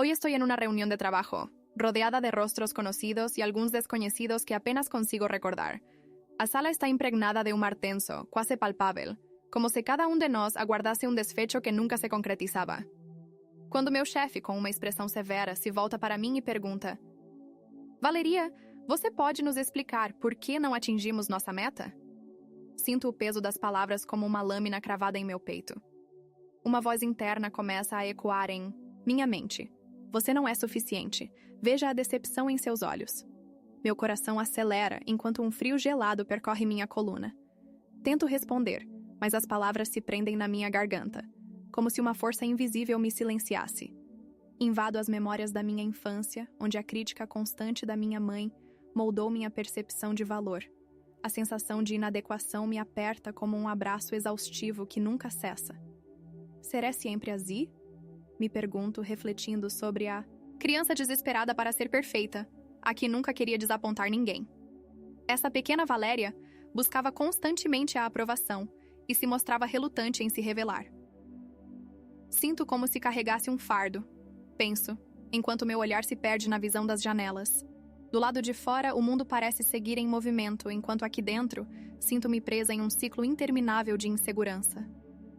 Hoy estoy en una reunión de trabajo, rodeada de rostros conocidos y algunos desconocidos que apenas consigo recordar. La sala está impregnada de un mar tenso, quase palpável, como si cada um de nós aguardasse um desfecho que nunca se concretizava. Quando meu chefe, com uma expressão severa, se volta para mim e pergunta: Valeria, você pode nos explicar por que não atingimos nossa meta? Sinto o peso das palavras como uma lâmina cravada em meu peito. Uma voz interna começa a ecoar em minha mente. Você não é suficiente. Veja a decepção em seus olhos. Meu coração acelera enquanto um frio gelado percorre minha coluna. Tento responder, mas as palavras se prendem na minha garganta, como se uma força invisível me silenciasse. Invado as memórias da minha infância, onde a crítica constante da minha mãe moldou minha percepção de valor. A sensação de inadequação me aperta como um abraço exaustivo que nunca cessa. Será sempre assim? Me pergunto, refletindo sobre a criança desesperada para ser perfeita, a que nunca queria desapontar ninguém. Essa pequena Valéria buscava constantemente a aprovação e se mostrava relutante em se revelar. Sinto como se carregasse um fardo, penso, enquanto meu olhar se perde na visão das janelas. Do lado de fora, o mundo parece seguir em movimento, enquanto aqui dentro, sinto-me presa em um ciclo interminável de insegurança.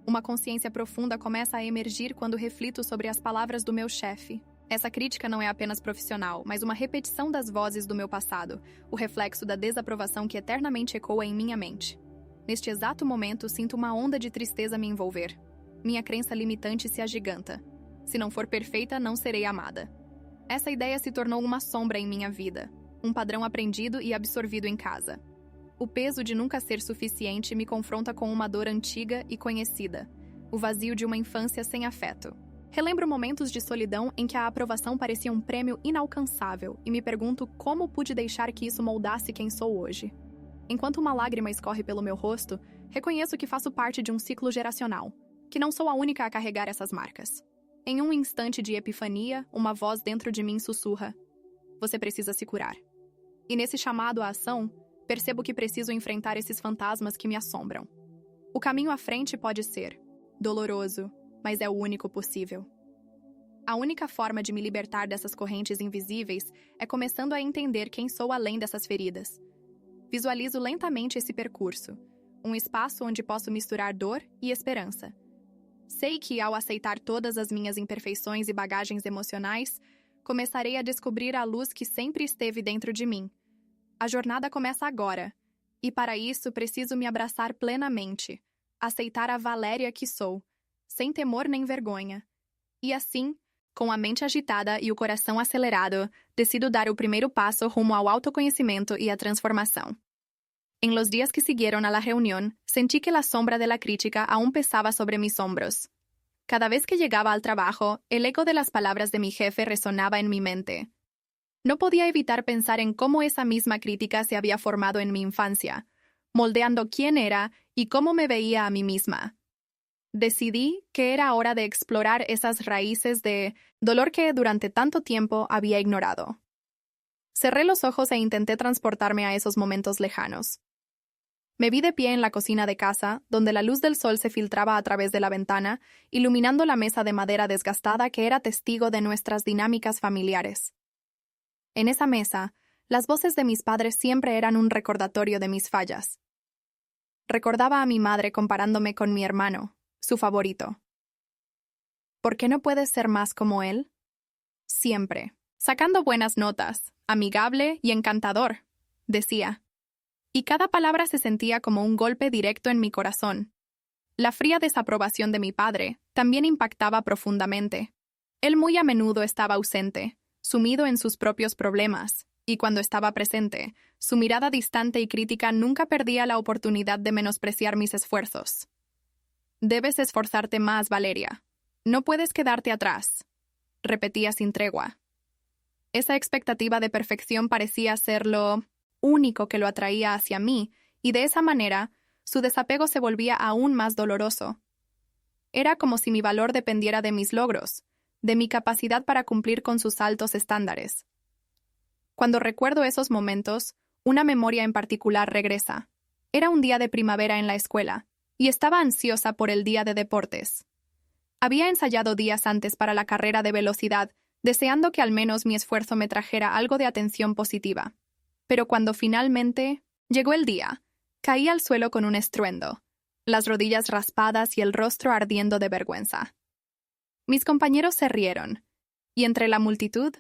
Uma consciência profunda começa a emergir quando reflito sobre as palavras do meu chefe. Essa crítica não é apenas profissional, mas uma repetição das vozes do meu passado, o reflexo da desaprovação que eternamente ecoa em minha mente. Neste exato momento, sinto uma onda de tristeza me envolver. Minha crença limitante se agiganta. Se não for perfeita, não serei amada. Essa ideia se tornou uma sombra em minha vida, um padrão aprendido e absorvido em casa. O peso de nunca ser suficiente me confronta com uma dor antiga e conhecida, o vazio de uma infância sem afeto. Relembro momentos de solidão em que a aprovação parecia um prêmio inalcançável e me pergunto como pude deixar que isso moldasse quem sou hoje. Enquanto uma lágrima escorre pelo meu rosto, reconheço que faço parte de um ciclo geracional, que não sou a única a carregar essas marcas. Em um instante de epifania, uma voz dentro de mim sussurra: você precisa se curar. E nesse chamado à ação, percebo que preciso enfrentar esses fantasmas que me assombram. O caminho à frente pode ser doloroso, mas é o único possível. A única forma de me libertar dessas correntes invisíveis é começando a entender quem sou além dessas feridas. Visualizo lentamente esse percurso, um espaço onde posso misturar dor e esperança. Sei que, ao aceitar todas as minhas imperfeições e bagagens emocionais, começarei a descobrir a luz que sempre esteve dentro de mim. A jornada começa agora, e para isso preciso me abraçar plenamente, aceitar a Valéria que sou, sem temor nem vergonha. E assim, com a mente agitada e o coração acelerado, decido dar o primeiro passo rumo ao autoconhecimento e à transformação. En los días que siguieron a la reunión, sentí que la sombra de la crítica aún pesaba sobre mis hombros. Cada vez que llegaba al trabajo, el eco de las palabras de mi jefe resonaba en mi mente. No podía evitar pensar en cómo esa misma crítica se había formado en mi infancia, moldeando quién era y cómo me veía a mí misma. Decidí que era hora de explorar esas raíces de dolor que durante tanto tiempo había ignorado. Cerré los ojos e intenté transportarme a esos momentos lejanos. Me vi de pie en la cocina de casa, donde la luz del sol se filtraba a través de la ventana, iluminando la mesa de madera desgastada que era testigo de nuestras dinámicas familiares. En esa mesa, las voces de mis padres siempre eran un recordatorio de mis fallas. Recordaba a mi madre comparándome con mi hermano, su favorito. ¿Por qué no puedes ser más como él? Siempre, sacando buenas notas, amigable y encantador, decía. Y cada palabra se sentía como un golpe directo en mi corazón. La fría desaprobación de mi padre también impactaba profundamente. Él muy a menudo estaba ausente, sumido en sus propios problemas, y cuando estaba presente, su mirada distante y crítica nunca perdía la oportunidad de menospreciar mis esfuerzos. Debes esforzarte más, Valeria. No puedes quedarte atrás, repetía sin tregua. Esa expectativa de perfección parecía ser lo único que lo atraía hacia mí, y de esa manera, su desapego se volvía aún más doloroso. Era como si mi valor dependiera de mis logros, de mi capacidad para cumplir con sus altos estándares. Cuando recuerdo esos momentos, una memoria en particular regresa. Era un día de primavera en la escuela, y estaba ansiosa por el día de deportes. Había ensayado días antes para la carrera de velocidad, deseando que al menos mi esfuerzo me trajera algo de atención positiva. Pero cuando finalmente llegó el día, caí al suelo con un estruendo, las rodillas raspadas y el rostro ardiendo de vergüenza. Mis compañeros se rieron, y entre la multitud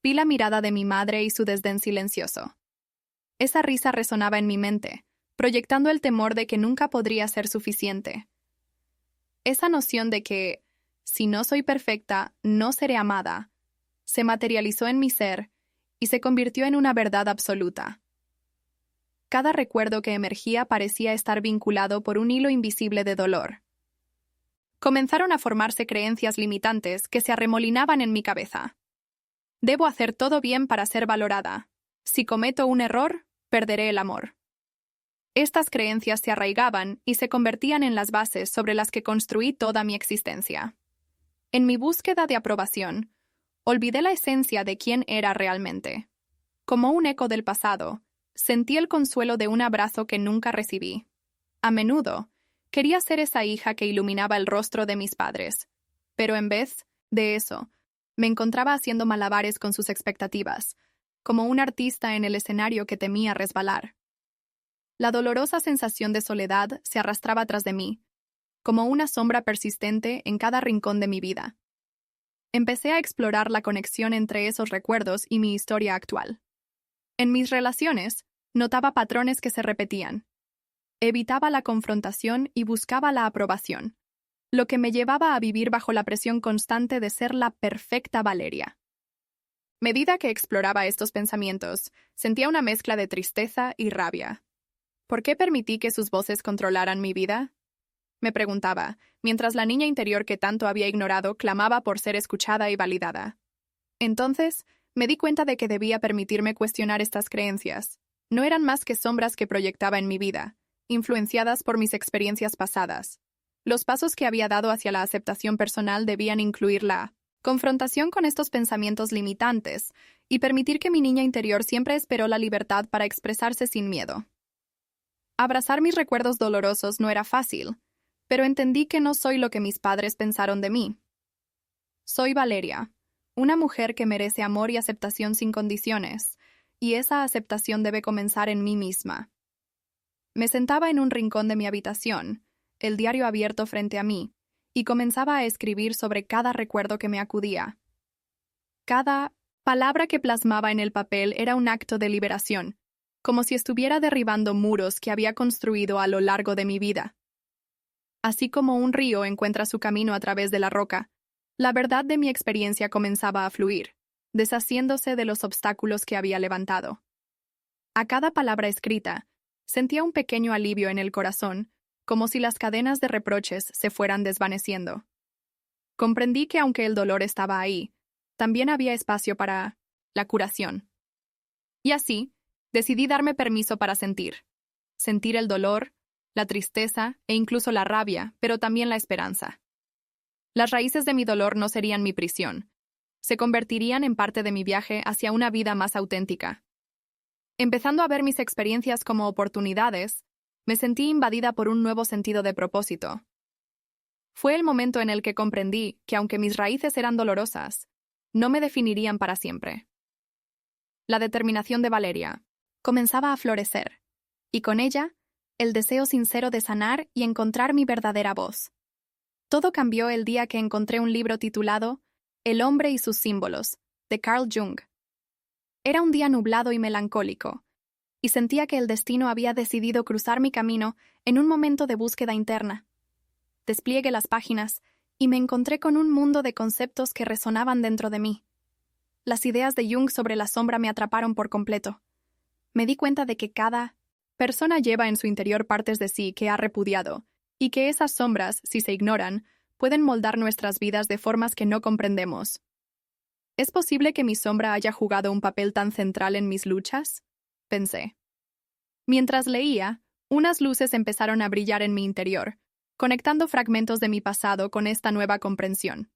vi la mirada de mi madre y su desdén silencioso. Esa risa resonaba en mi mente, proyectando el temor de que nunca podría ser suficiente. Esa noción de que, si no soy perfecta, no seré amada, se materializó en mi ser y se convirtió en una verdad absoluta. Cada recuerdo que emergía parecía estar vinculado por un hilo invisible de dolor. Comenzaron a formarse creencias limitantes que se arremolinaban en mi cabeza. Debo hacer todo bien para ser valorada. Si cometo un error, perderé el amor. Estas creencias se arraigaban y se convertían en las bases sobre las que construí toda mi existencia. En mi búsqueda de aprobación, olvidé la esencia de quién era realmente. Como un eco del pasado, sentí el consuelo de un abrazo que nunca recibí. A menudo, quería ser esa hija que iluminaba el rostro de mis padres, pero en vez de eso, me encontraba haciendo malabares con sus expectativas, como un artista en el escenario que temía resbalar. La dolorosa sensación de soledad se arrastraba tras de mí, como una sombra persistente en cada rincón de mi vida. Empecé a explorar la conexión entre esos recuerdos y mi historia actual. En mis relaciones, notaba patrones que se repetían. Evitaba la confrontación y buscaba la aprobación, lo que me llevaba a vivir bajo la presión constante de ser la perfecta Valeria. A medida que exploraba estos pensamientos, sentía una mezcla de tristeza y rabia. ¿Por qué permití que sus voces controlaran mi vida? Me preguntaba, mientras la niña interior que tanto había ignorado clamaba por ser escuchada y validada. Entonces, me di cuenta de que debía permitirme cuestionar estas creencias. No eran más que sombras que proyectaba en mi vida, influenciadas por mis experiencias pasadas. Los pasos que había dado hacia la aceptación personal debían incluir la confrontación con estos pensamientos limitantes y permitir que mi niña interior siempre esperó la libertad para expresarse sin miedo. Abrazar mis recuerdos dolorosos no era fácil, pero entendí que no soy lo que mis padres pensaron de mí. Soy Valeria, una mujer que merece amor y aceptación sin condiciones, y esa aceptación debe comenzar en mí misma. Me sentaba en un rincón de mi habitación, el diario abierto frente a mí, y comenzaba a escribir sobre cada recuerdo que me acudía. Cada palabra que plasmaba en el papel era un acto de liberación, como si estuviera derribando muros que había construido a lo largo de mi vida. Así como un río encuentra su camino a través de la roca, la verdad de mi experiencia comenzaba a fluir, deshaciéndose de los obstáculos que había levantado. A cada palabra escrita, sentía un pequeño alivio en el corazón, como si las cadenas de reproches se fueran desvaneciendo. Comprendí que aunque el dolor estaba ahí, también había espacio para la curación. Y así, decidí darme permiso para sentir el dolor, la tristeza e incluso la rabia, pero también la esperanza. Las raíces de mi dolor no serían mi prisión, se convertirían en parte de mi viaje hacia una vida más auténtica. Empezando a ver mis experiencias como oportunidades, me sentí invadida por un nuevo sentido de propósito. Fue el momento en el que comprendí que aunque mis raíces eran dolorosas, no me definirían para siempre. La determinación de Valeria comenzaba a florecer, y con ella, el deseo sincero de sanar y encontrar mi verdadera voz. Todo cambió el día que encontré un libro titulado El hombre y sus símbolos, de Carl Jung. Era un día nublado y melancólico, y sentía que el destino había decidido cruzar mi camino en un momento de búsqueda interna. Despliegué las páginas y me encontré con un mundo de conceptos que resonaban dentro de mí. Las ideas de Jung sobre la sombra me atraparon por completo. Me di cuenta de que cada persona lleva en su interior partes de sí que ha repudiado, y que esas sombras, si se ignoran, pueden moldar nuestras vidas de formas que no comprendemos. ¿Es posible que mi sombra haya jugado un papel tan central en mis luchas? Pensé. Mientras leía, unas luces empezaron a brillar en mi interior, conectando fragmentos de mi pasado con esta nueva comprensión.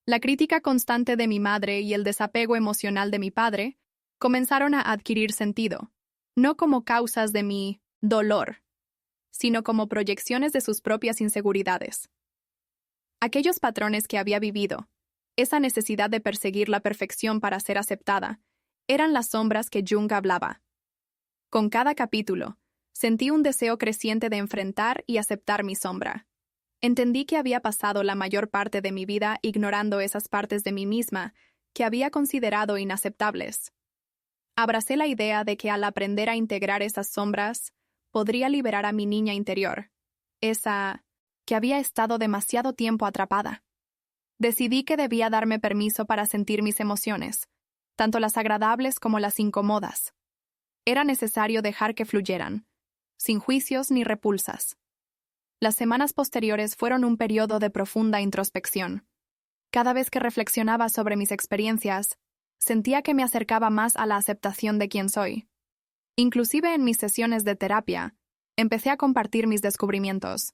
La crítica constante de mi madre y el desapego emocional de mi padre comenzaron a adquirir sentido, no como causas de mi dolor, sino como proyecciones de sus propias inseguridades. Aquellos patrones que había vivido, esa necesidad de perseguir la perfección para ser aceptada, eran las sombras que Jung hablaba. Con cada capítulo, sentí un deseo creciente de enfrentar y aceptar mi sombra. Entendí que había pasado la mayor parte de mi vida ignorando esas partes de mí misma que había considerado inaceptables. Abracé la idea de que al aprender a integrar esas sombras, podría liberar a mi niña interior, esa que había estado demasiado tiempo atrapada. Decidí que debía darme permiso para sentir mis emociones, tanto las agradables como las incómodas. Era necesario dejar que fluyeran, sin juicios ni repulsas. Las semanas posteriores fueron un periodo de profunda introspección. Cada vez que reflexionaba sobre mis experiencias, sentía que me acercaba más a la aceptación de quién soy. Inclusive en mis sesiones de terapia, empecé a compartir mis descubrimientos.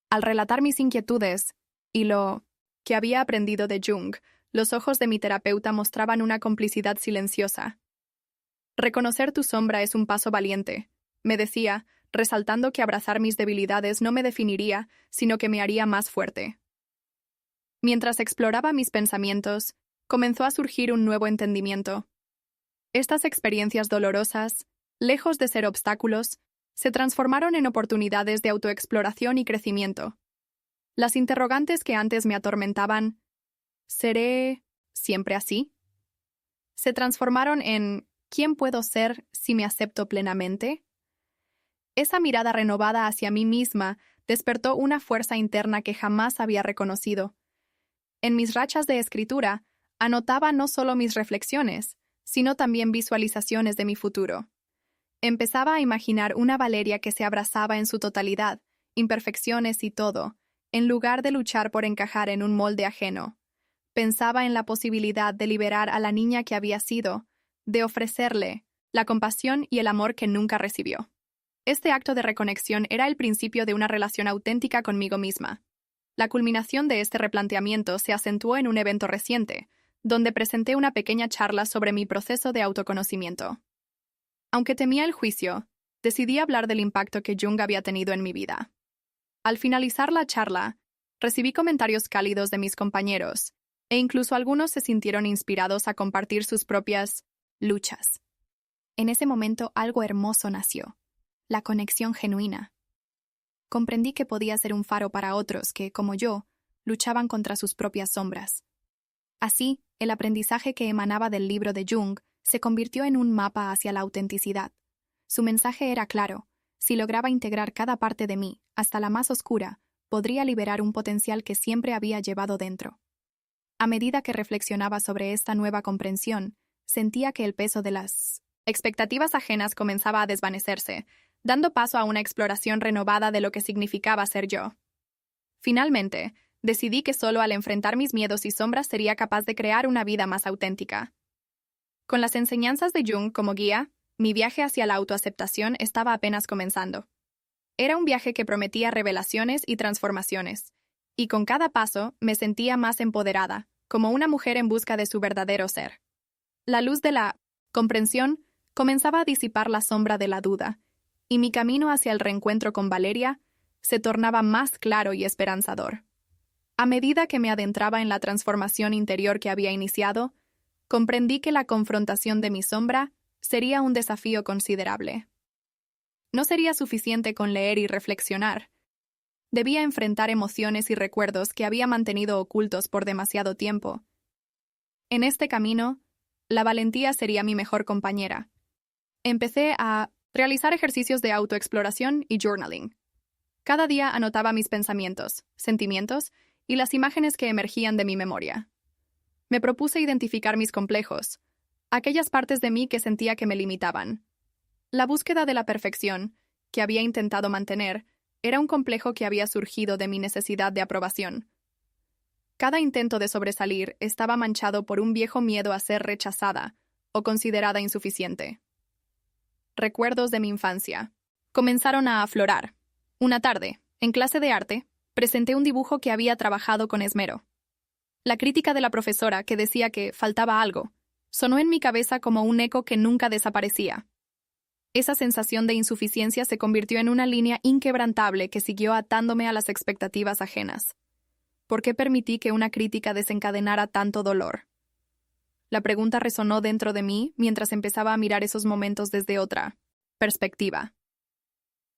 Al relatar mis inquietudes y lo que había aprendido de Jung, los ojos de mi terapeuta mostraban una complicidad silenciosa. Reconocer tu sombra es un paso valiente, me decía, resaltando que abrazar mis debilidades no me definiría, sino que me haría más fuerte. Mientras exploraba mis pensamientos, comenzó a surgir un nuevo entendimiento. Estas experiencias dolorosas, lejos de ser obstáculos, se transformaron en oportunidades de autoexploración y crecimiento. Las interrogantes que antes me atormentaban, ¿seré siempre así?, se transformaron en ¿quién puedo ser si me acepto plenamente? Esa mirada renovada hacia mí misma despertó una fuerza interna que jamás había reconocido. En mis rachas de escritura, anotaba no solo mis reflexiones, sino también visualizaciones de mi futuro. Empezaba a imaginar una Valeria que se abrazaba en su totalidad, imperfecciones y todo, en lugar de luchar por encajar en un molde ajeno. Pensaba en la posibilidad de liberar a la niña que había sido, de ofrecerle la compasión y el amor que nunca recibió. Este acto de reconexión era el principio de una relación auténtica conmigo misma. La culminación de este replanteamiento se acentuó en un evento reciente, donde presenté una pequeña charla sobre mi proceso de autoconocimiento. Aunque temía el juicio, decidí hablar del impacto que Jung había tenido en mi vida. Al finalizar la charla, recibí comentarios cálidos de mis compañeros, e incluso algunos se sintieron inspirados a compartir sus propias luchas. En ese momento algo hermoso nació, la conexión genuina. Comprendí que podía ser un faro para otros que, como yo, luchaban contra sus propias sombras. Así, el aprendizaje que emanaba del libro de Jung se convirtió en un mapa hacia la autenticidad. Su mensaje era claro: si lograba integrar cada parte de mí, hasta la más oscura, podría liberar un potencial que siempre había llevado dentro. A medida que reflexionaba sobre esta nueva comprensión, sentía que el peso de las expectativas ajenas comenzaba a desvanecerse, dando paso a una exploración renovada de lo que significaba ser yo. Finalmente, decidí que solo al enfrentar mis miedos y sombras sería capaz de crear una vida más auténtica. Con las enseñanzas de Jung como guía, mi viaje hacia la autoaceptación estaba apenas comenzando. Era un viaje que prometía revelaciones y transformaciones, y con cada paso me sentía más empoderada, como una mujer en busca de su verdadero ser. La luz de la comprensión comenzaba a disipar la sombra de la duda, y mi camino hacia el reencuentro con Valeria se tornaba más claro y esperanzador. A medida que me adentraba en la transformación interior que había iniciado, comprendí que la confrontación de mi sombra sería un desafío considerable. No sería suficiente con leer y reflexionar. Debía enfrentar emociones y recuerdos que había mantenido ocultos por demasiado tiempo. En este camino, la valentía sería mi mejor compañera. Empecé a realizar ejercicios de autoexploración y journaling. Cada día anotaba mis pensamientos, sentimientos y las imágenes que emergían de mi memoria. Me propuse identificar mis complejos, aquellas partes de mí que sentía que me limitaban. La búsqueda de la perfección, que había intentado mantener, era un complejo que había surgido de mi necesidad de aprobación. Cada intento de sobresalir estaba manchado por un viejo miedo a ser rechazada o considerada insuficiente. Recuerdos de mi infancia comenzaron a aflorar. Una tarde, en clase de arte, presenté un dibujo que había trabajado con esmero. La crítica de la profesora, que decía que faltaba algo, sonó en mi cabeza como un eco que nunca desaparecía. Esa sensación de insuficiencia se convirtió en una línea inquebrantable que siguió atándome a las expectativas ajenas. ¿Por qué permití que una crítica desencadenara tanto dolor? La pregunta resonó dentro de mí mientras empezaba a mirar esos momentos desde otra perspectiva.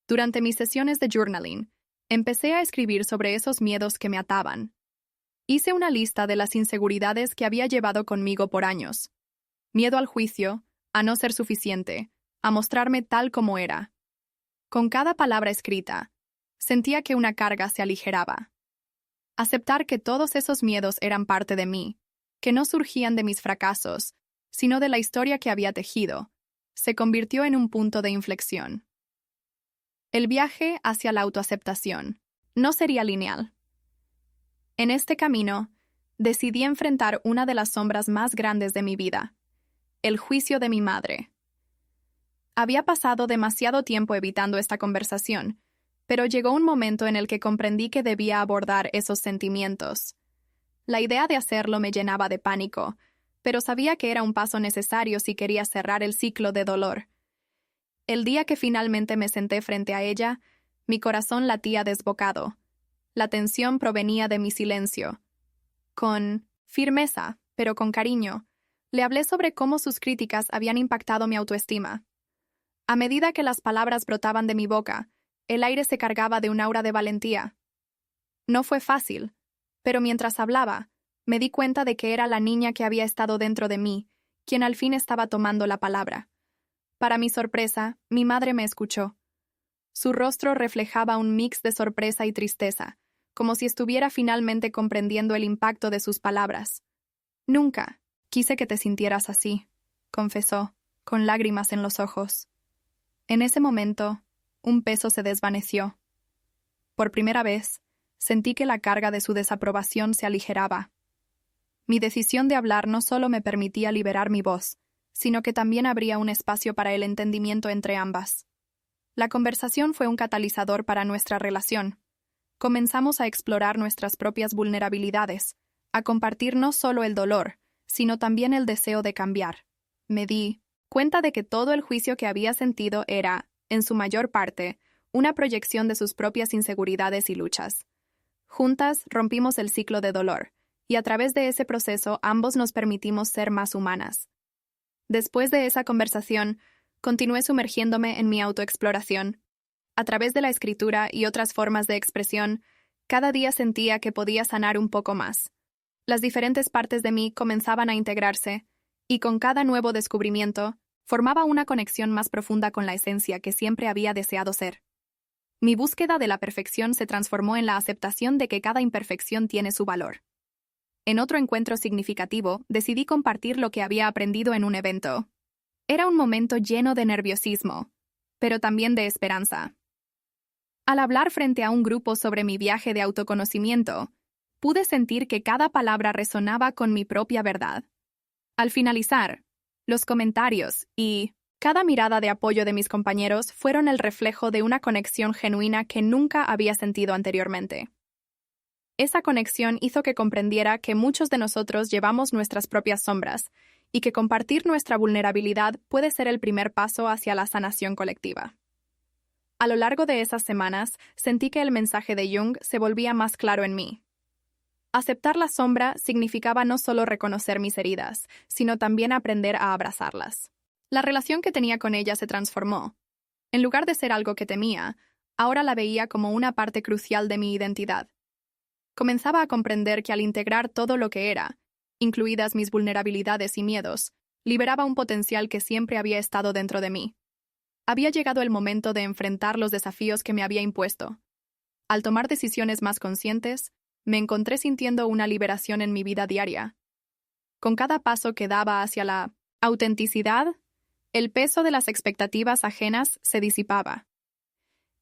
Durante mis sesiones de journaling, empecé a escribir sobre esos miedos que me ataban. Hice una lista de las inseguridades que había llevado conmigo por años. Miedo al juicio, a no ser suficiente, a mostrarme tal como era. Con cada palabra escrita, sentía que una carga se aligeraba. Aceptar que todos esos miedos eran parte de mí, que no surgían de mis fracasos, sino de la historia que había tejido, se convirtió en un punto de inflexión. El viaje hacia la autoaceptación no sería lineal. En este camino, decidí enfrentar una de las sombras más grandes de mi vida, el juicio de mi madre. Había pasado demasiado tiempo evitando esta conversación, pero llegó un momento en el que comprendí que debía abordar esos sentimientos. La idea de hacerlo me llenaba de pánico, pero sabía que era un paso necesario si quería cerrar el ciclo de dolor. El día que finalmente me senté frente a ella, mi corazón latía desbocado. La tensión provenía de mi silencio. Con firmeza, pero con cariño, le hablé sobre cómo sus críticas habían impactado mi autoestima. A medida que las palabras brotaban de mi boca, el aire se cargaba de un aura de valentía. No fue fácil, pero mientras hablaba, me di cuenta de que era la niña que había estado dentro de mí, quien al fin estaba tomando la palabra. Para mi sorpresa, mi madre me escuchó. Su rostro reflejaba un mix de sorpresa y tristeza, como si estuviera finalmente comprendiendo el impacto de sus palabras. Nunca quise que te sintieras así, confesó, con lágrimas en los ojos. En ese momento, un peso se desvaneció. Por primera vez, sentí que la carga de su desaprobación se aligeraba. Mi decisión de hablar no solo me permitía liberar mi voz, sino que también abría un espacio para el entendimiento entre ambas. La conversación fue un catalizador para nuestra relación. Comenzamos a explorar nuestras propias vulnerabilidades, a compartir no solo el dolor, sino también el deseo de cambiar. Me di cuenta de que todo el juicio que había sentido era, en su mayor parte, una proyección de sus propias inseguridades y luchas. Juntas rompimos el ciclo de dolor, y a través de ese proceso ambos nos permitimos ser más humanas. Después de esa conversación, continué sumergiéndome en mi autoexploración. A través de la escritura y otras formas de expresión, cada día sentía que podía sanar un poco más. Las diferentes partes de mí comenzaban a integrarse, y con cada nuevo descubrimiento, formaba una conexión más profunda con la esencia que siempre había deseado ser. Mi búsqueda de la perfección se transformó en la aceptación de que cada imperfección tiene su valor. En otro encuentro significativo, decidí compartir lo que había aprendido en un evento. Era un momento lleno de nerviosismo, pero también de esperanza. Al hablar frente a un grupo sobre mi viaje de autoconocimiento, pude sentir que cada palabra resonaba con mi propia verdad. Al finalizar, los comentarios y cada mirada de apoyo de mis compañeros fueron el reflejo de una conexión genuina que nunca había sentido anteriormente. Esa conexión hizo que comprendiera que muchos de nosotros llevamos nuestras propias sombras y que compartir nuestra vulnerabilidad puede ser el primer paso hacia la sanación colectiva. A lo largo de esas semanas, sentí que el mensaje de Jung se volvía más claro en mí. Aceptar la sombra significaba no solo reconocer mis heridas, sino también aprender a abrazarlas. La relación que tenía con ella se transformó. En lugar de ser algo que temía, ahora la veía como una parte crucial de mi identidad. Comenzaba a comprender que al integrar todo lo que era, incluidas mis vulnerabilidades y miedos, liberaba un potencial que siempre había estado dentro de mí. Había llegado el momento de enfrentar los desafíos que me había impuesto. Al tomar decisiones más conscientes, me encontré sintiendo una liberación en mi vida diaria. Con cada paso que daba hacia la autenticidad, el peso de las expectativas ajenas se disipaba.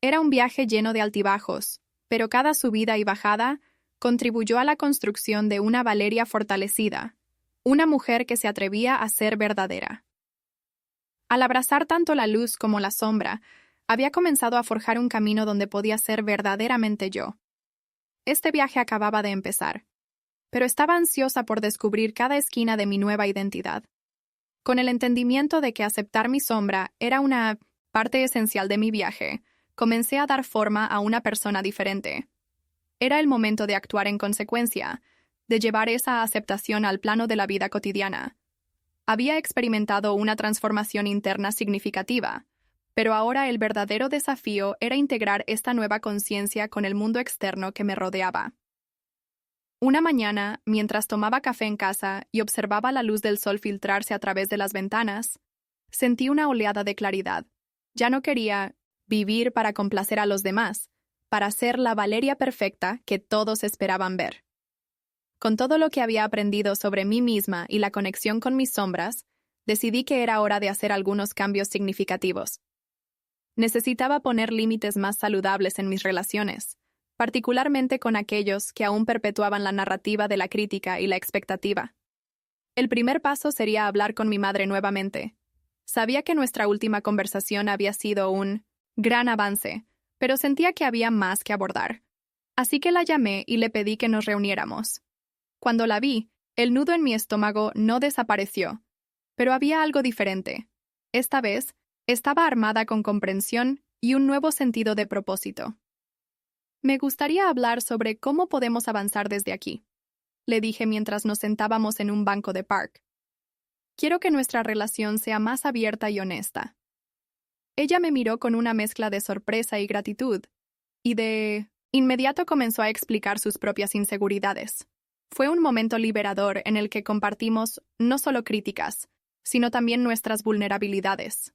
Era un viaje lleno de altibajos, pero cada subida y bajada contribuyó a la construcción de una Valeria fortalecida, una mujer que se atrevía a ser verdadera. Al abrazar tanto la luz como la sombra, había comenzado a forjar un camino donde podía ser verdaderamente yo. Este viaje acababa de empezar, pero estaba ansiosa por descubrir cada esquina de mi nueva identidad. Con el entendimiento de que aceptar mi sombra era una parte esencial de mi viaje, comencé a dar forma a una persona diferente. Era el momento de actuar en consecuencia, de llevar esa aceptación al plano de la vida cotidiana. Había experimentado una transformación interna significativa, pero ahora el verdadero desafío era integrar esta nueva conciencia con el mundo externo que me rodeaba. Una mañana, mientras tomaba café en casa y observaba la luz del sol filtrarse a través de las ventanas, sentí una oleada de claridad. Ya no quería vivir para complacer a los demás, para ser la Valeria perfecta que todos esperaban ver. Con todo lo que había aprendido sobre mí misma y la conexión con mis sombras, decidí que era hora de hacer algunos cambios significativos. Necesitaba poner límites más saludables en mis relaciones, particularmente con aquellos que aún perpetuaban la narrativa de la crítica y la expectativa. El primer paso sería hablar con mi madre nuevamente. Sabía que nuestra última conversación había sido un gran avance, pero sentía que había más que abordar. Así que la llamé y le pedí que nos reuniéramos. Cuando la vi, el nudo en mi estómago no desapareció, pero había algo diferente. Esta vez, estaba armada con comprensión y un nuevo sentido de propósito. Me gustaría hablar sobre cómo podemos avanzar desde aquí, le dije mientras nos sentábamos en un banco de park. Quiero que nuestra relación sea más abierta y honesta. Ella me miró con una mezcla de sorpresa y gratitud, y de inmediato comenzó a explicar sus propias inseguridades. Fue un momento liberador en el que compartimos no solo críticas, sino también nuestras vulnerabilidades.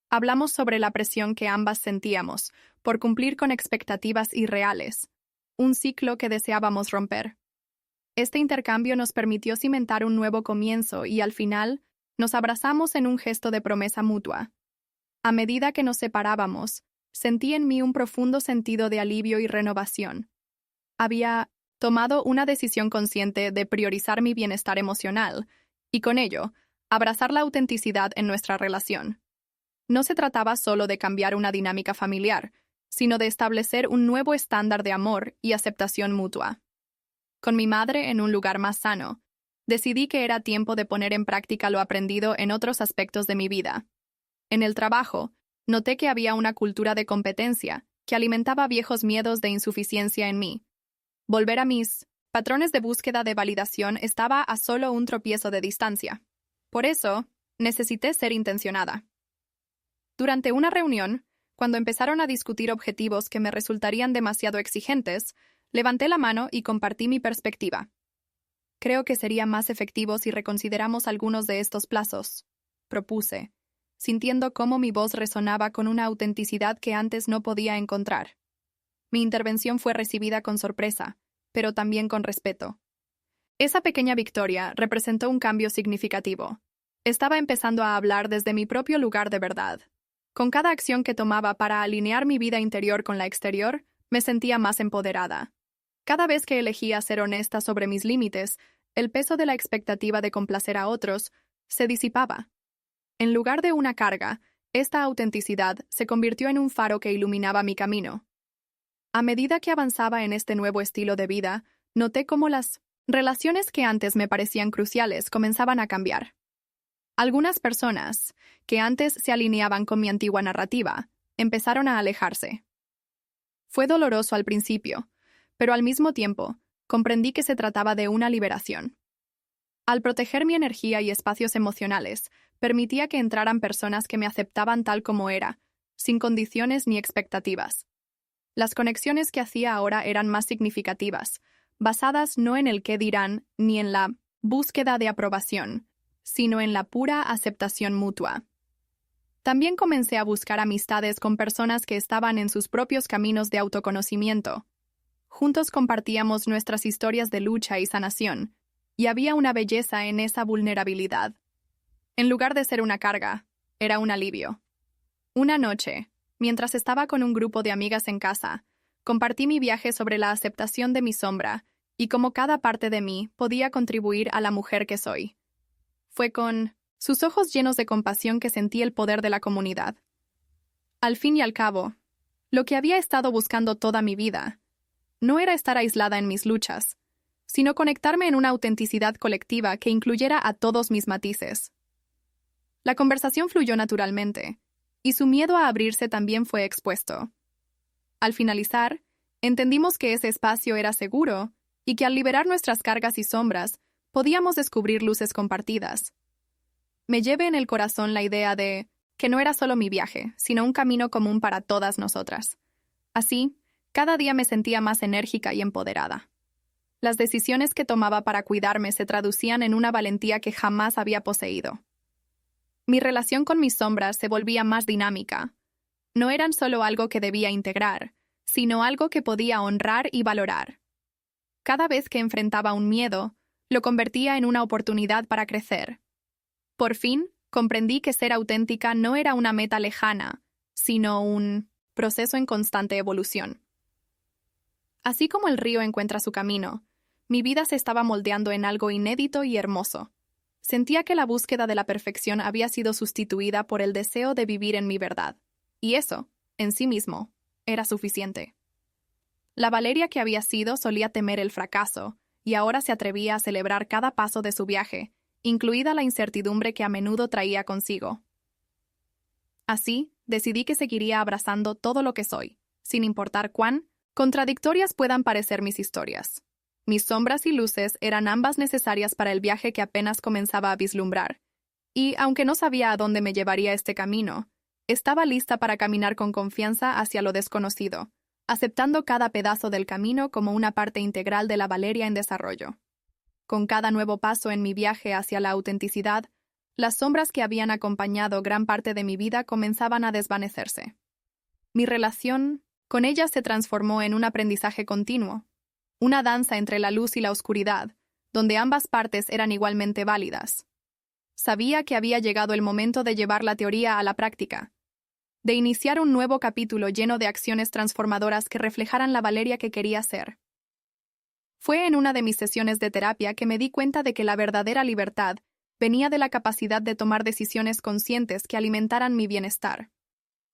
Hablamos sobre la presión que ambas sentíamos por cumplir con expectativas irreales, un ciclo que deseábamos romper. Este intercambio nos permitió cimentar un nuevo comienzo y, al final, nos abrazamos en un gesto de promesa mutua. A medida que nos separábamos, sentí en mí un profundo sentido de alivio y renovación. Había tomado una decisión consciente de priorizar mi bienestar emocional y, con ello, abrazar la autenticidad en nuestra relación. No se trataba solo de cambiar una dinámica familiar, sino de establecer un nuevo estándar de amor y aceptación mutua. Con mi madre en un lugar más sano, decidí que era tiempo de poner en práctica lo aprendido en otros aspectos de mi vida. En el trabajo, noté que había una cultura de competencia que alimentaba viejos miedos de insuficiencia en mí. Volver a mis patrones de búsqueda de validación estaba a solo un tropiezo de distancia. Por eso, necesité ser intencionada. Durante una reunión, cuando empezaron a discutir objetivos que me resultarían demasiado exigentes, levanté la mano y compartí mi perspectiva. Creo que sería más efectivo si reconsideramos algunos de estos plazos, propuse, sintiendo cómo mi voz resonaba con una autenticidad que antes no podía encontrar. Mi intervención fue recibida con sorpresa, pero también con respeto. Esa pequeña victoria representó un cambio significativo. Estaba empezando a hablar desde mi propio lugar de verdad. Con cada acción que tomaba para alinear mi vida interior con la exterior, me sentía más empoderada. Cada vez que elegía ser honesta sobre mis límites, el peso de la expectativa de complacer a otros se disipaba. En lugar de una carga, esta autenticidad se convirtió en un faro que iluminaba mi camino. A medida que avanzaba en este nuevo estilo de vida, noté cómo las relaciones que antes me parecían cruciales comenzaban a cambiar. Algunas personas, que antes se alineaban con mi antigua narrativa, empezaron a alejarse. Fue doloroso al principio, pero al mismo tiempo, comprendí que se trataba de una liberación. Al proteger mi energía y espacios emocionales, permitía que entraran personas que me aceptaban tal como era, sin condiciones ni expectativas. Las conexiones que hacía ahora eran más significativas, basadas no en el qué dirán ni en la búsqueda de aprobación, sino en la pura aceptación mutua. También comencé a buscar amistades con personas que estaban en sus propios caminos de autoconocimiento. Juntos compartíamos nuestras historias de lucha y sanación, y había una belleza en esa vulnerabilidad. En lugar de ser una carga, era un alivio. Una noche, mientras estaba con un grupo de amigas en casa, compartí mi viaje sobre la aceptación de mi sombra y cómo cada parte de mí podía contribuir a la mujer que soy. Fue con sus ojos llenos de compasión que sentí el poder de la comunidad. Al fin y al cabo, lo que había estado buscando toda mi vida no era estar aislada en mis luchas, sino conectarme en una autenticidad colectiva que incluyera a todos mis matices. La conversación fluyó naturalmente, y su miedo a abrirse también fue expuesto. Al finalizar, Entendimos que ese espacio era seguro y que al liberar nuestras cargas y sombras, podíamos descubrir luces compartidas. Me llevé en el corazón la idea de que no era solo mi viaje, sino un camino común para todas nosotras. Así, cada día me sentía más enérgica y empoderada. Las decisiones que tomaba para cuidarme se traducían en una valentía que jamás había poseído. Mi relación con mis sombras se volvía más dinámica. No eran solo algo que debía integrar, sino algo que podía honrar y valorar. Cada vez que enfrentaba un miedo, lo convertía en una oportunidad para crecer. Por fin, comprendí que ser auténtica no era una meta lejana, sino un proceso en constante evolución. Así como el río encuentra su camino, mi vida se estaba moldeando en algo inédito y hermoso. Sentía que la búsqueda de la perfección había sido sustituida por el deseo de vivir en mi verdad, y eso, en sí mismo, era suficiente. La Valeria que había sido solía temer el fracaso, y ahora se atrevía a celebrar cada paso de su viaje, incluida la incertidumbre que a menudo traía consigo. Así, decidí que seguiría abrazando todo lo que soy, sin importar cuán contradictorias puedan parecer mis historias. Mis sombras y luces eran ambas necesarias para el viaje que apenas comenzaba a vislumbrar, y, aunque no sabía a dónde me llevaría este camino, estaba lista para caminar con confianza hacia lo desconocido, aceptando cada pedazo del camino como una parte integral de la Valeria en desarrollo. Con cada nuevo paso en mi viaje hacia la autenticidad, las sombras que habían acompañado gran parte de mi vida comenzaban a desvanecerse. Mi relación con ellas se transformó en un aprendizaje continuo, una danza entre la luz y la oscuridad, donde ambas partes eran igualmente válidas. Sabía que había llegado el momento de llevar la teoría a la práctica, de iniciar un nuevo capítulo lleno de acciones transformadoras que reflejaran la Valeria que quería ser. Fue en una de mis sesiones de terapia que me di cuenta de que la verdadera libertad venía de la capacidad de tomar decisiones conscientes que alimentaran mi bienestar.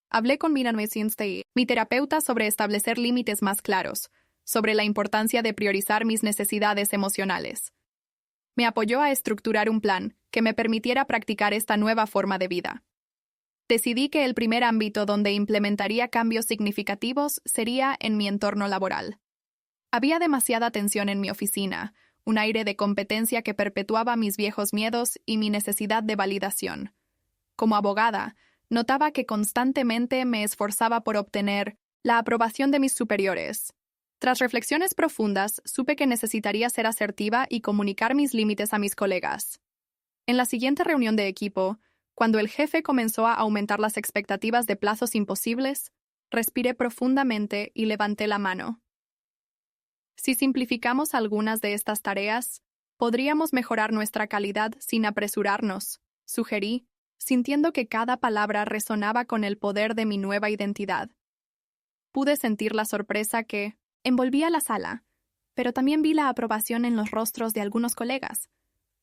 Hablé con Mira Nuecinstei, mi terapeuta, sobre establecer límites más claros, sobre la importancia de priorizar mis necesidades emocionales. Me apoyó a estructurar un plan que me permitiera practicar esta nueva forma de vida. Decidí que el primer ámbito donde implementaría cambios significativos sería en mi entorno laboral. Había demasiada tensión en mi oficina, un aire de competencia que perpetuaba mis viejos miedos y mi necesidad de validación. Como abogada, notaba que constantemente me esforzaba por obtener la aprobación de mis superiores. Tras reflexiones profundas, supe que necesitaría ser asertiva y comunicar mis límites a mis colegas. En la siguiente reunión de equipo, cuando el jefe comenzó a aumentar las expectativas de plazos imposibles, respiré profundamente y levanté la mano. Si simplificamos algunas de estas tareas, podríamos mejorar nuestra calidad sin apresurarnos, sugerí, sintiendo que cada palabra resonaba con el poder de mi nueva identidad. Pude sentir la sorpresa que envolvía la sala, pero también vi la aprobación en los rostros de algunos colegas.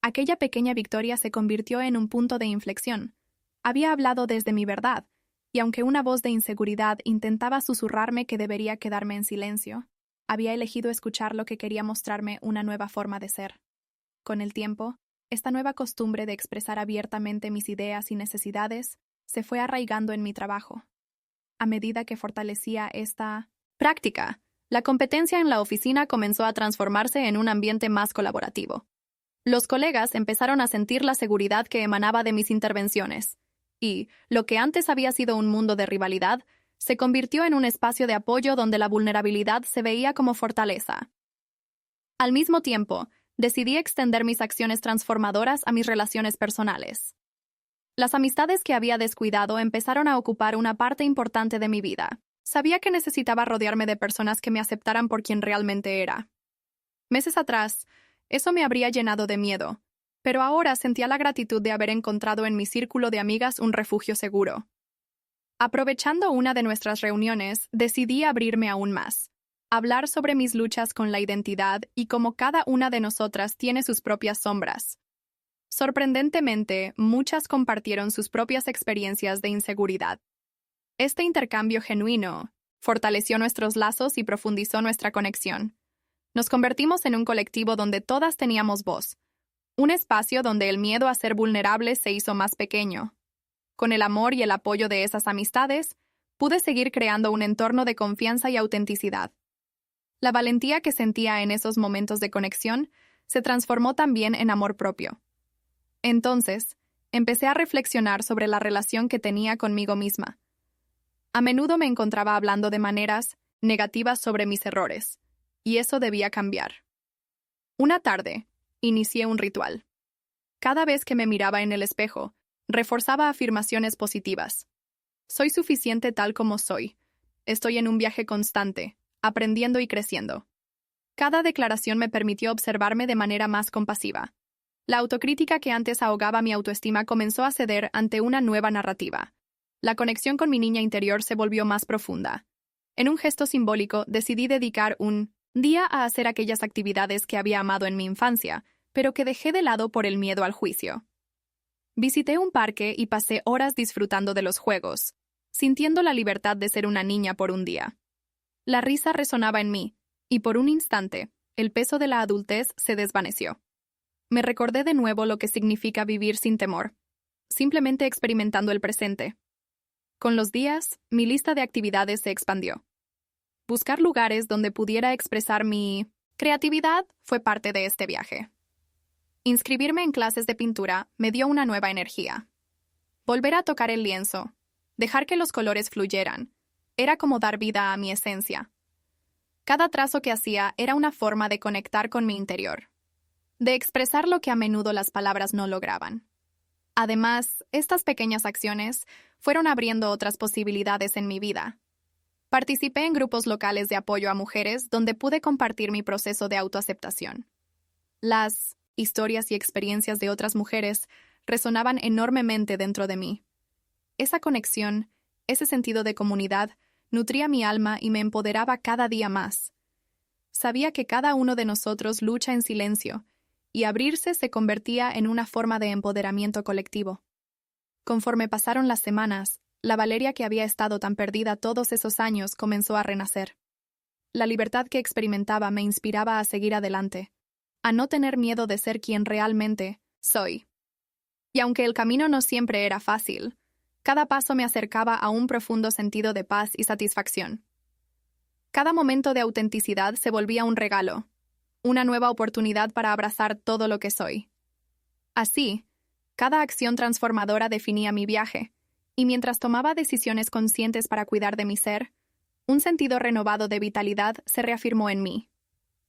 Aquella pequeña victoria se convirtió en un punto de inflexión. Había hablado desde mi verdad, y aunque una voz de inseguridad intentaba susurrarme que debería quedarme en silencio, había elegido escuchar lo que quería mostrarme una nueva forma de ser. Con el tiempo, esta nueva costumbre de expresar abiertamente mis ideas y necesidades se fue arraigando en mi trabajo. A medida que fortalecía esta práctica, la competencia en la oficina comenzó a transformarse en un ambiente más colaborativo. Los colegas empezaron a sentir la seguridad que emanaba de mis intervenciones, y, lo que antes había sido un mundo de rivalidad, se convirtió en un espacio de apoyo donde la vulnerabilidad se veía como fortaleza. Al mismo tiempo, decidí extender mis acciones transformadoras a mis relaciones personales. Las amistades que había descuidado empezaron a ocupar una parte importante de mi vida. Sabía que necesitaba rodearme de personas que me aceptaran por quien realmente era. Meses atrás, eso me habría llenado de miedo, pero ahora sentía la gratitud de haber encontrado en mi círculo de amigas un refugio seguro. Aprovechando una de nuestras reuniones, decidí abrirme aún más, hablar sobre mis luchas con la identidad y cómo cada una de nosotras tiene sus propias sombras. Sorprendentemente, muchas compartieron sus propias experiencias de inseguridad. Este intercambio genuino fortaleció nuestros lazos y profundizó nuestra conexión. Nos convertimos en un colectivo donde todas teníamos voz, un espacio donde el miedo a ser vulnerable se hizo más pequeño. Con el amor y el apoyo de esas amistades, pude seguir creando un entorno de confianza y autenticidad. La valentía que sentía en esos momentos de conexión se transformó también en amor propio. Entonces, empecé a reflexionar sobre la relación que tenía conmigo misma. A menudo me encontraba hablando de maneras negativas sobre mis errores, y eso debía cambiar. Una tarde, inicié un ritual. Cada vez que me miraba en el espejo, reforzaba afirmaciones positivas. Soy suficiente tal como soy. Estoy en un viaje constante, aprendiendo y creciendo. Cada declaración me permitió observarme de manera más compasiva. La autocrítica que antes ahogaba mi autoestima comenzó a ceder ante una nueva narrativa. La conexión con mi niña interior se volvió más profunda. En un gesto simbólico, decidí dedicar un día a hacer aquellas actividades que había amado en mi infancia, pero que dejé de lado por el miedo al juicio. Visité un parque y pasé horas disfrutando de los juegos, sintiendo la libertad de ser una niña por un día. La risa resonaba en mí, y por un instante, el peso de la adultez se desvaneció. Me recordé de nuevo lo que significa vivir sin temor, simplemente experimentando el presente. Con los días, mi lista de actividades se expandió. Buscar lugares donde pudiera expresar mi creatividad fue parte de este viaje. Inscribirme en clases de pintura me dio una nueva energía. Volver a tocar el lienzo, dejar que los colores fluyeran, era como dar vida a mi esencia. Cada trazo que hacía era una forma de conectar con mi interior, de expresar lo que a menudo las palabras no lograban. Además, estas pequeñas acciones fueron abriendo otras posibilidades en mi vida. Participé en grupos locales de apoyo a mujeres donde pude compartir mi proceso de autoaceptación. Las historias y experiencias de otras mujeres resonaban enormemente dentro de mí. Esa conexión, ese sentido de comunidad, nutría mi alma y me empoderaba cada día más. Sabía que cada uno de nosotros lucha en silencio, y abrirse se convertía en una forma de empoderamiento colectivo. Conforme pasaron las semanas, la Valeria que había estado tan perdida todos esos años comenzó a renacer. La libertad que experimentaba me inspiraba a seguir adelante, a no tener miedo de ser quien realmente soy. Y aunque el camino no siempre era fácil, cada paso me acercaba a un profundo sentido de paz y satisfacción. Cada momento de autenticidad se volvía un regalo, una nueva oportunidad para abrazar todo lo que soy. Así, cada acción transformadora definía mi viaje, y mientras tomaba decisiones conscientes para cuidar de mi ser, un sentido renovado de vitalidad se reafirmó en mí.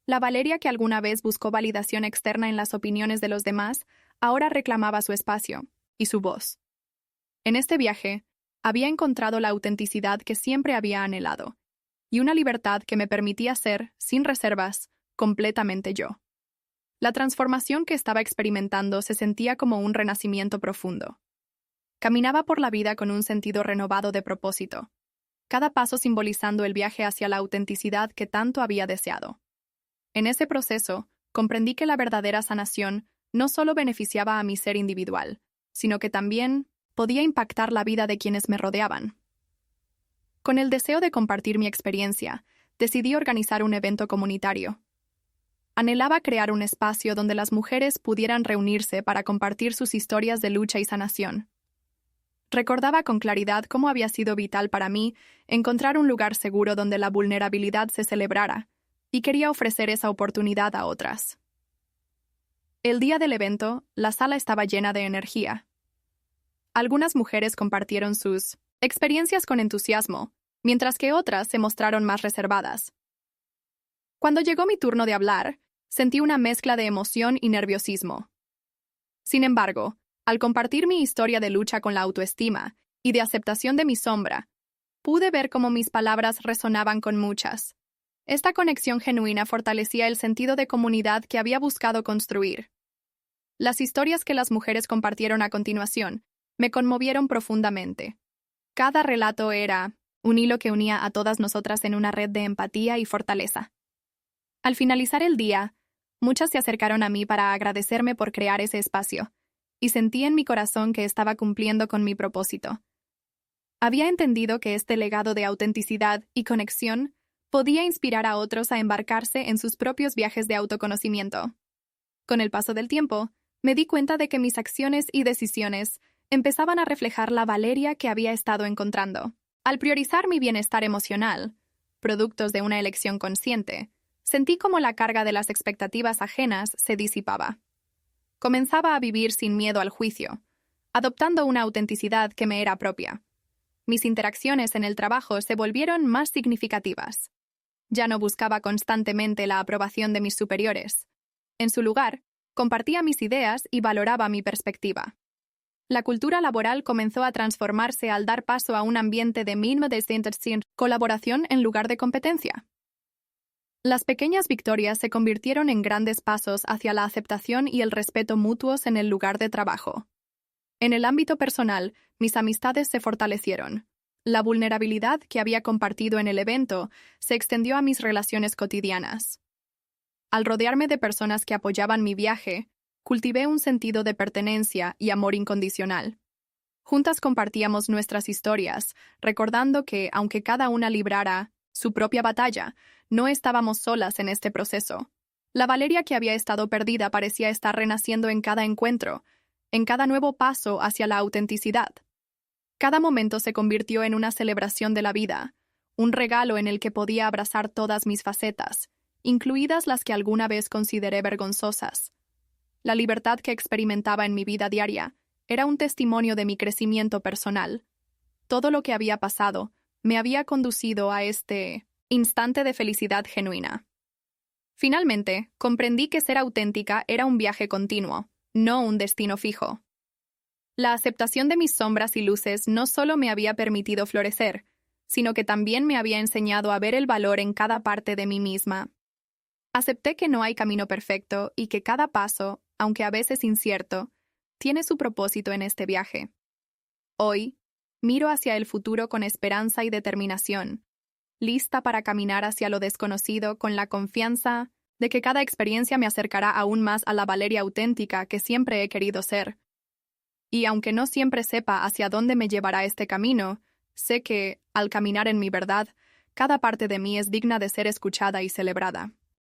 La Valeria que alguna vez buscó validación externa en las opiniones de los demás, ahora reclamaba su espacio y su voz. En este viaje, había encontrado la autenticidad que siempre había anhelado, y una libertad que me permitía ser, sin reservas, completamente yo. La transformación que estaba experimentando se sentía como un renacimiento profundo. Caminaba por la vida con un sentido renovado de propósito, cada paso simbolizando el viaje hacia la autenticidad que tanto había deseado. En ese proceso, comprendí que la verdadera sanación no solo beneficiaba a mi ser individual, sino que también podía impactar la vida de quienes me rodeaban. Con el deseo de compartir mi experiencia, decidí organizar un evento comunitario. Anhelaba crear un espacio donde las mujeres pudieran reunirse para compartir sus historias de lucha y sanación. Recordaba con claridad cómo había sido vital para mí encontrar un lugar seguro donde la vulnerabilidad se celebrara, y quería ofrecer esa oportunidad a otras. El día del evento, la sala estaba llena de energía. Algunas mujeres compartieron sus experiencias con entusiasmo, mientras que otras se mostraron más reservadas. Cuando llegó mi turno de hablar, sentí una mezcla de emoción y nerviosismo. Sin embargo, al compartir mi historia de lucha con la autoestima y de aceptación de mi sombra, pude ver cómo mis palabras resonaban con muchas. Esta conexión genuina fortalecía el sentido de comunidad que había buscado construir. Las historias que las mujeres compartieron a continuación me conmovieron profundamente. Cada relato era un hilo que unía a todas nosotras en una red de empatía y fortaleza. Al finalizar el día, muchas se acercaron a mí para agradecerme por crear ese espacio, y sentí en mi corazón que estaba cumpliendo con mi propósito. Había entendido que este legado de autenticidad y conexión podía inspirar a otros a embarcarse en sus propios viajes de autoconocimiento. Con el paso del tiempo, me di cuenta de que mis acciones y decisiones empezaban a reflejar la Valeria que había estado encontrando. Al priorizar mi bienestar emocional, productos de una elección consciente, Sentí como la carga de las expectativas ajenas se disipaba. Comenzaba a vivir sin miedo al juicio, adoptando una autenticidad que me era propia. Mis interacciones en el trabajo se volvieron más significativas. Ya no buscaba constantemente la aprobación de mis superiores. En su lugar, compartía mis ideas y valoraba mi perspectiva. La cultura laboral comenzó a transformarse al dar paso a un ambiente de mínima colaboración en lugar de competencia. Las pequeñas victorias se convirtieron en grandes pasos hacia la aceptación y el respeto mutuos en el lugar de trabajo. En el ámbito personal, mis amistades se fortalecieron. La vulnerabilidad que había compartido en el evento se extendió a mis relaciones cotidianas. Al rodearme de personas que apoyaban mi viaje, cultivé un sentido de pertenencia y amor incondicional. Juntas compartíamos nuestras historias, recordando que, aunque cada una librara su propia batalla, no estábamos solas en este proceso. La Valeria que había estado perdida parecía estar renaciendo en cada encuentro, en cada nuevo paso hacia la autenticidad. Cada momento se convirtió en una celebración de la vida, un regalo en el que podía abrazar todas mis facetas, incluidas las que alguna vez consideré vergonzosas. La libertad que experimentaba en mi vida diaria era un testimonio de mi crecimiento personal. Todo lo que había pasado me había conducido a este instante de felicidad genuina. Finalmente, comprendí que ser auténtica era un viaje continuo, no un destino fijo. La aceptación de mis sombras y luces no solo me había permitido florecer, sino que también me había enseñado a ver el valor en cada parte de mí misma. Acepté que no hay camino perfecto y que cada paso, aunque a veces incierto, tiene su propósito en este viaje. Hoy, miro hacia el futuro con esperanza y determinación, lista para caminar hacia lo desconocido con la confianza de que cada experiencia me acercará aún más a la Valeria auténtica que siempre he querido ser. Y aunque no siempre sepa hacia dónde me llevará este camino, sé que, al caminar en mi verdad, cada parte de mí es digna de ser escuchada y celebrada.